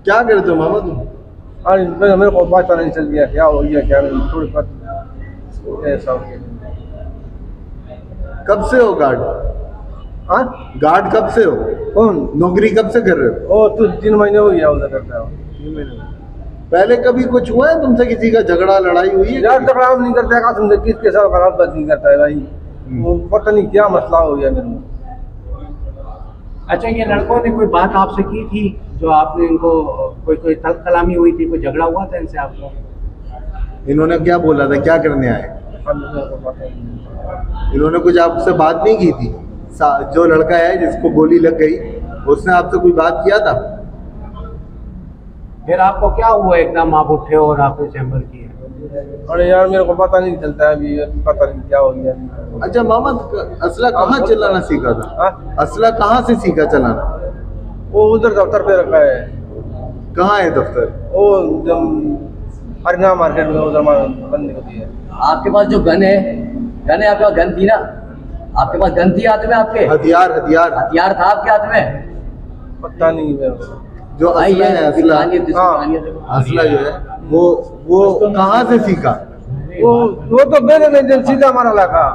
क्या करते हो मामा तुम? अरे मेरे को पता नहीं चल गया क्या हो गया क्या नहीं, थोड़ी पता ऐसा हो गया। कब से हो गार्ड? हाँ गार्ड कब से हो? कौन? नौकरी कब से कर रहे हो? ओ तो 3 महीने हो गया उधर करता हूँ। 3 महीने। पहले कभी कुछ हुआ है तुमसे, किसी का झगड़ा लड़ाई हुई है? यार झगड़ा नहीं करता है, तुमसे किसके साथ खराब बात नहीं करता है भाई, वो पता नहीं क्या मसला हो गया मेरे को। अच्छा, ये लड़कों ने कोई बात आपसे की थी जो आपने इनको कोई तल्ख कलामी हुई थी, कोई झगड़ा हुआ था इनसे आपको? इन्होंने क्या बोला था, क्या करने आए? इन्होंने कुछ आपसे बात नहीं की थी? जो लड़का है जिसको गोली लग गई, उसने आपसे कोई बात किया था? फिर आपको क्या हुआ, एकदम आप उठे और आपने चैम्बर किया? अरे यार मेरे को पता नहीं चलता है अभी, पता नहीं क्या हो गया। अच्छा मामा, असला कहाँ चलाना सीखा था? हाँ? असला कहाँ से सीखा चलाना? वो उधर दफ्तर पे रखा है। कहाँ है दफ्तर? वो हरियाणा मार्केट में उधर बंद होती है। आपके पास जो गन है आपके पास गन थी ना? आपके पास गन थी हाथ में आपके? हथियार हथियार हथियार था आपके हाथ में? पता नहीं मेरे को। जो असला है, असला असला जो है वो कहाँ से सीखा? वो तो मेरे नहीं, जन सीधा हमारा लगा।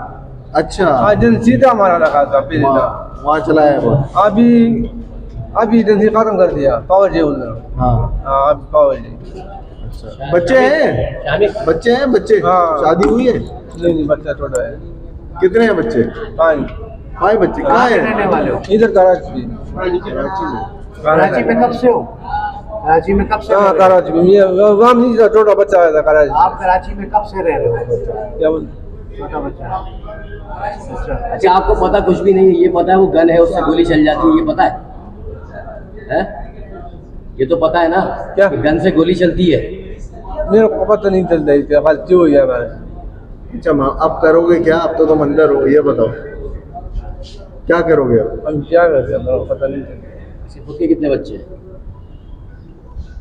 अच्छा, हाँ जन सीधा हमारा लगा था पहले। वहाँ चलाया है वो। अभी जन खत्म कर दिया, पावर जी उधर। हाँ हाँ अभी पावर जी। अच्छा, बच्चे हैं? बच्चे हैं? बच्चे? हाँ। शादी हुई है? नहीं बच्चा छोटा है। कितने हैं बच्चे? 5 बच्चे। कहाँ रहने है? वाले हो? इधर कराची कराची में कब से हो? कराची में कब से रह हाँ रहे हो? कराची में। ये वहाँ नहीं था, छोटा बच्चा आया था कराची। आप कराची में कब से रह रहे हो? क्या बोल? छोटा बच्चा। अच्छा, अच्छा, आपको पता कुछ भी नहीं है? ये पता है वो गन है, उससे गोली चल जाती है, ये पता है? हैं? ये तो पता है ना क्या? कि गन से गोली चलती है। मेरे को पता नहीं चलता है क्या, गलती हो गया हमारे। अच्छा माँ, अब करोगे क्या? अब तो तुम अंदर हो, ये बताओ क्या करोगे अब? हम क्या करते हैं, मेरे को पता नहीं चलता। इसके खुद के कितने बच्चे हैं?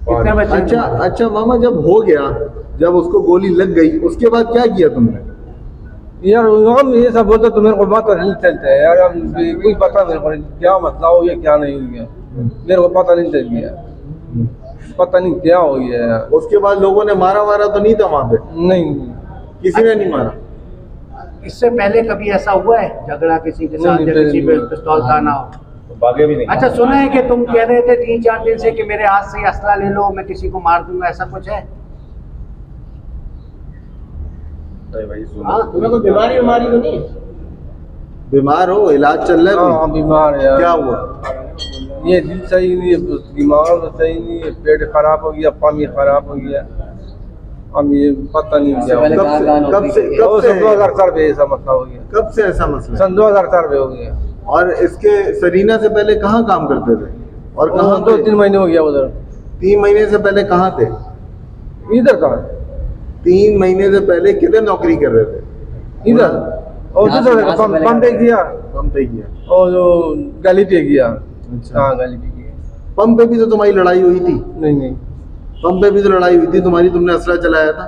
कितने बच्चे? अच्छा अच्छा मामा, जब हो गया, जब उसको गोली लग गई, उसके बाद क्या किया तुमने? यार हम ये सब होता तो मेरे को पता नहीं चलता है यार, हम कोई पता मेरे को क्या मसला हो गया क्या नहीं हो गया, मेरे को पता नहीं चल गया, पता नहीं क्या हो गया यार। उसके बाद लोगों ने मारा तो नहीं था वहाँ पे? नहीं किसी ने नहीं मारा? इससे पहले कभी ऐसा हुआ है झगड़ा किसी के साथ, नहीं, या नहीं, किसी पे नहीं। पिस्तौल खाना हो? भागे भी नहीं। अच्छा, सुना है कि तुम कह रहे थे 3-4 दिन से कि मेरे हाथ से असला ले लो, मैं किसी को मार दूंगा, ऐसा कुछ है? हाँ, तुम्हें कोई बीमारी तो नहीं? बीमार हो? इलाज चल रहा है? हाँ बीमार यार। क्या हुआ? ये दिल सही नहीं है, दिमाग तो सही नहीं है, पेट खराब हो गया, पानी खराब हो गया, अब ये पता नहीं क्या पहले हुआ। कब से 2004 में ऐसा मसला हो गया। कब से ऐसा मसला? सन 2004 में हो गया। और इसके सरीना से पहले कहाँ काम करते थे और कहाँ? 2-3 महीने हो गया उधर। 3 महीने से पहले कहाँ थे? इधर का 3 महीने से पहले किधर नौकरी कर रहे थे? इधर और दूसरा पंप पे किया, पंप पे किया और जो गली पे किया। अच्छा, हाँ गली पे किया। पंप पे भी तो तुम्हारी लड़ाई हुई थी? नहीं पंप पे भी तो लड़ाई हुई थी तुम्हारी, तुमने असला चलाया था।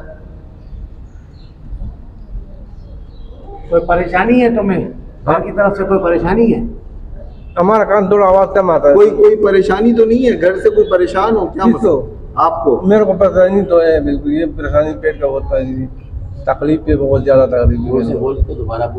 कोई परेशानी है तुम्हें? घर की तरफ से कोई परेशानी है? हमारा कान थोड़ा आवाज कम आता है। कोई परेशानी तो नहीं है? घर से कोई परेशान हो क्या? किसको? आपको? मेरे को परेशानी तो है बिल्कुल, ये परेशानी पेट का होता है, तकलीफ पे बहुत ज्यादा तकलीफ है। बोल तो दोबारा पूछ।